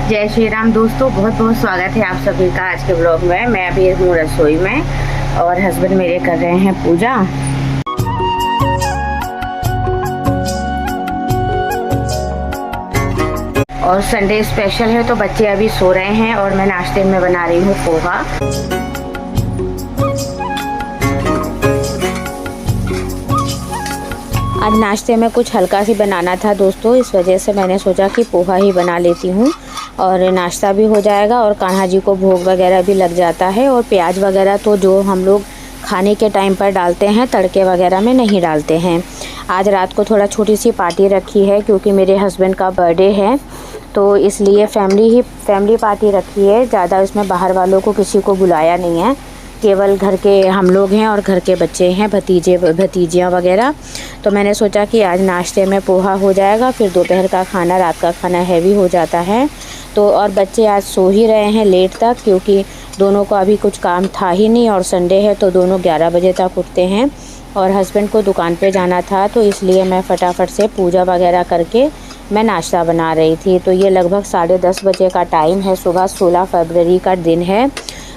जय श्री राम दोस्तों, बहुत बहुत स्वागत है आप सभी का आज के ब्लॉग में। मैं अभी हूँ रसोई में और हस्बैंड मेरे कर रहे हैं पूजा। और संडे स्पेशल है तो बच्चे अभी सो रहे हैं और मैं नाश्ते में बना रही हूँ पोहा। आज नाश्ते में कुछ हल्का सी बनाना था दोस्तों, इस वजह से मैंने सोचा कि पोहा ही बना लेती हूँ और नाश्ता भी हो जाएगा और कान्हा जी को भोग वगैरह भी लग जाता है। और प्याज वगैरह तो जो हम लोग खाने के टाइम पर डालते हैं, तड़के वगैरह में नहीं डालते हैं। आज रात को थोड़ा छोटी सी पार्टी रखी है क्योंकि मेरे हस्बैंड का बर्थडे है, तो इसलिए फैमिली पार्टी रखी है। ज़्यादा इसमें बाहर वालों को किसी को बुलाया नहीं है, केवल घर के हम लोग हैं और घर के बच्चे हैं, भतीजे भतीजियाँ वगैरह। तो मैंने सोचा कि आज नाश्ते में पोहा हो जाएगा, फिर दोपहर का खाना, रात का खाना हैवी हो जाता है। तो और बच्चे आज सो ही रहे हैं लेट तक क्योंकि दोनों को अभी कुछ काम था ही नहीं और संडे है तो दोनों 11 बजे तक उठते हैं। और हस्बैंड को दुकान पे जाना था तो इसलिए मैं फटाफट से पूजा वगैरह करके मैं नाश्ता बना रही थी। तो ये लगभग 10:30 बजे का टाइम है, सुबह 16 फरवरी का दिन है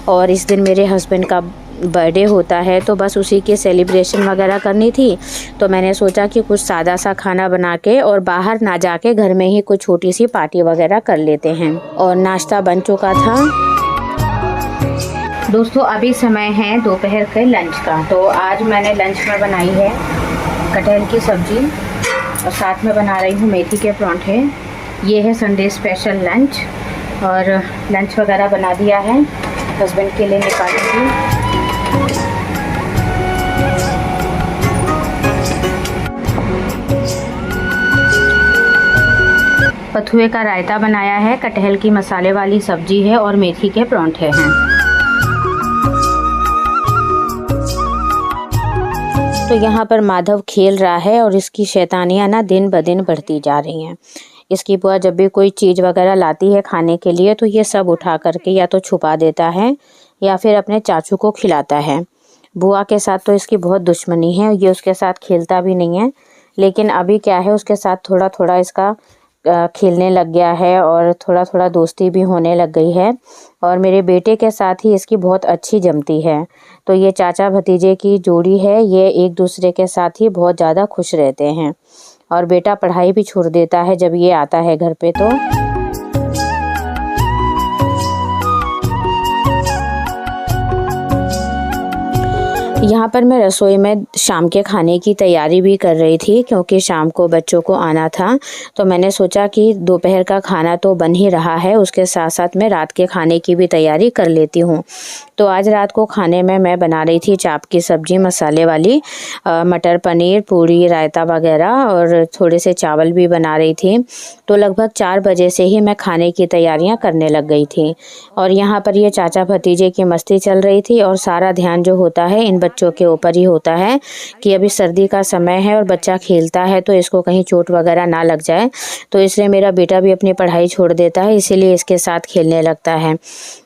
और इस दिन मेरे हस्बैंड का बर्थडे होता है, तो बस उसी की सेलिब्रेशन वगैरह करनी थी। तो मैंने सोचा कि कुछ सादा सा खाना बना के और बाहर ना जाके घर में ही कुछ छोटी सी पार्टी वगैरह कर लेते हैं। और नाश्ता बन चुका था दोस्तों। अभी समय है दोपहर के लंच का। तो आज मैंने लंच में बनाई है कटहल की सब्ज़ी और साथ में बना रही हूँ मेथी के परांठे। ये है संडे स्पेशल लंच और लंच वगैरह बना दिया है, हस्बैंड के लिए निकालूंगी। पथुए का रायता बनाया है, कटहल की मसाले वाली सब्जी है और मेथी के परांठे हैं। तो यहाँ पर माधव खेल रहा है और इसकी शैतानियाँ ना दिन ब दिन बढ़ती जा रही हैं। इसकी बुआ जब भी कोई चीज़ वगैरह लाती है खाने के लिए तो ये सब उठा करके या तो छुपा देता है या फिर अपने चाचू को खिलाता है। बुआ के साथ तो इसकी बहुत दुश्मनी है, ये उसके साथ खेलता भी नहीं है, लेकिन अभी क्या है उसके साथ थोड़ा थोड़ा इसका खेलने लग गया है और थोड़ा थोड़ा दोस्ती भी होने लग गई है। और मेरे बेटे के साथ ही इसकी बहुत अच्छी जमती है। तो ये चाचा भतीजे की जोड़ी है, ये एक दूसरे के साथ ही बहुत ज़्यादा खुश रहते हैं। और बेटा पढ़ाई भी छोड़ देता है जब ये आता है घर पे। तो यहाँ पर मैं रसोई में शाम के खाने की तैयारी भी कर रही थी क्योंकि शाम को बच्चों को आना था। तो मैंने सोचा कि दोपहर का खाना तो बन ही रहा है, उसके साथ साथ मैं रात के खाने की भी तैयारी कर लेती हूँ। तो आज रात को खाने में मैं बना रही थी चाप की सब्ज़ी मसाले वाली, मटर पनीर, पूड़ी, रायता वगैरह और थोड़े से चावल भी बना रही थी। तो लगभग 4 बजे से ही मैं खाने की तैयारियाँ करने लग गई थी। और यहाँ पर ये चाचा भतीजे की मस्ती चल रही थी और सारा ध्यान जो होता है इन बच्चों के ऊपर ही होता है कि अभी सर्दी का समय है और बच्चा खेलता है तो इसको कहीं चोट वगैरह ना लग जाए। तो इसलिए मेरा बेटा भी अपनी पढ़ाई छोड़ देता है, इसीलिए इसके साथ खेलने लगता है।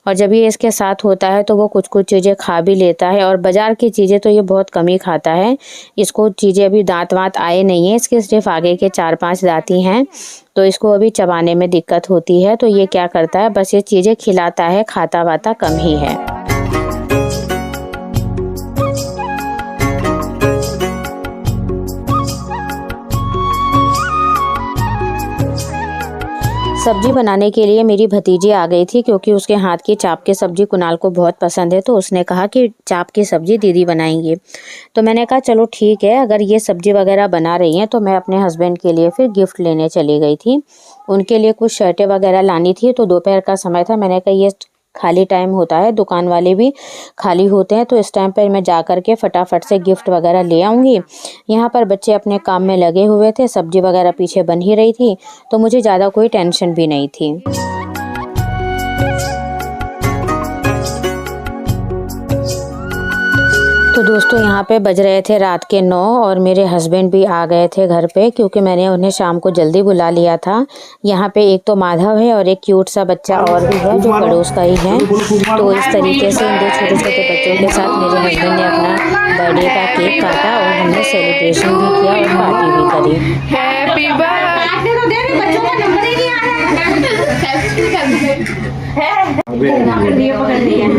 और जब ये इसके साथ होता है तो वो कुछ कुछ चीज़ें खा भी लेता है और बाज़ार की चीज़ें तो ये बहुत कम ही खाता है। इसको चीज़ें अभी दांत वाँत आए नहीं हैं, इसके सिर्फ आगे के 4-5 दांत ही हैं, तो इसको अभी चबाने में दिक्कत होती है। तो ये क्या करता है, बस ये चीज़ें खिलाता है, खाता वाता कम ही है। सब्जी बनाने के लिए मेरी भतीजी आ गई थी क्योंकि उसके हाथ की चाप की सब्ज़ी कुणाल को बहुत पसंद है। तो उसने कहा कि चाप की सब्ज़ी दीदी बनाएंगी। तो मैंने कहा चलो ठीक है, अगर ये सब्ज़ी वगैरह बना रही हैं तो मैं अपने हस्बैंड के लिए फिर गिफ्ट लेने चली गई थी। उनके लिए कुछ शर्टें वगैरह लानी थी। तो दोपहर का समय था, मैंने कहा ये खाली टाइम होता है, दुकान वाले भी खाली होते हैं, तो इस टाइम पर मैं जा कर के फटाफट से गिफ्ट वगैरह ले आऊँगी। यहाँ पर बच्चे अपने काम में लगे हुए थे, सब्जी वगैरह पीछे बन ही रही थी, तो मुझे ज़्यादा कोई टेंशन भी नहीं थी। तो दोस्तों यहाँ पे बज रहे थे रात के 9 और मेरे हस्बैंड भी आ गए थे घर पे क्योंकि मैंने उन्हें शाम को जल्दी बुला लिया था। यहाँ पे एक तो माधव है और एक क्यूट सा बच्चा और भी है जो पड़ोस का ही है। तो इस तरीके से इन 2 छोटे छोटे बच्चों के साथ मेरे हस्बैंड ने अपना बर्थडे का केक काटा और हमने सेलिब्रेशन भी किया और पार्टी भी करी। हैप्पी बर्थडे तो दे रहे बच्चों का नंबर ही नहीं आ रहा है।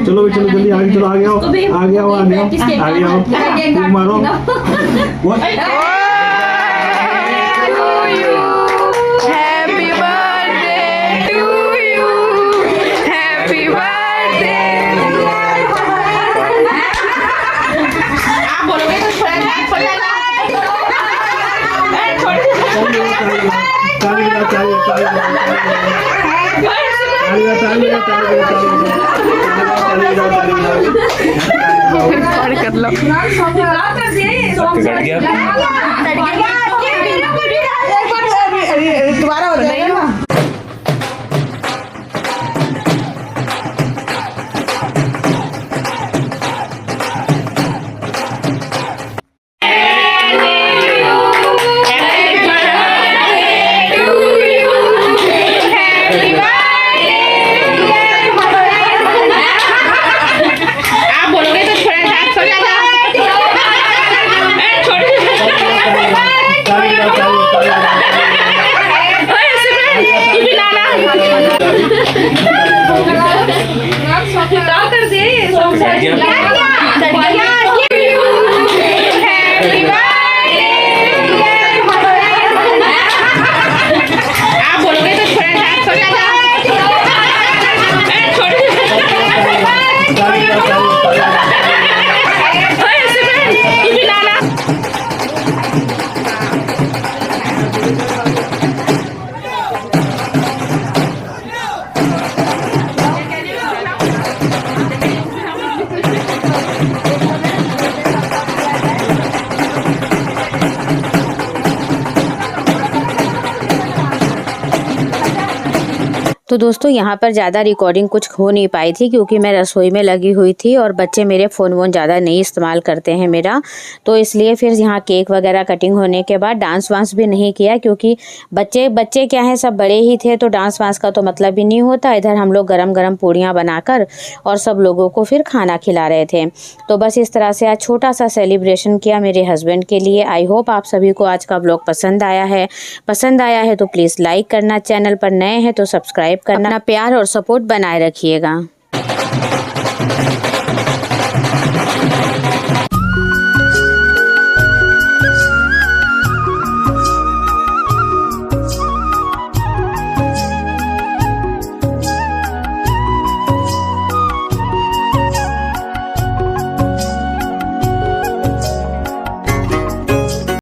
चलो चलो जल्दी आगे चलो, आगे आओ आगे आओ आगे आओ आगे आओ, फूक मारो। कर लो दोबारा हो जाएगा ना। तो दोस्तों यहाँ पर ज़्यादा रिकॉर्डिंग कुछ हो नहीं पाई थी क्योंकि मैं रसोई में लगी हुई थी और बच्चे मेरे फ़ोन वोन ज़्यादा नहीं इस्तेमाल करते हैं मेरा, तो इसलिए फिर यहाँ केक वगैरह कटिंग होने के बाद डांस वांस भी नहीं किया क्योंकि बच्चे क्या हैं सब बड़े ही थे, तो डांस वांस का तो मतलब ही नहीं होता। इधर हम लोग गरम गरम पूड़ियाँ बनाकर और सब लोगों को फिर खाना खिला रहे थे। तो बस इस तरह से आज छोटा सा सेलिब्रेशन किया मेरे हस्बैंड के लिए। आई होप आप सभी को आज का व्लॉग पसंद आया है तो प्लीज़ लाइक करना, चैनल पर नए हैं तो सब्सक्राइब करना, प्यार और सपोर्ट बनाए रखिएगा।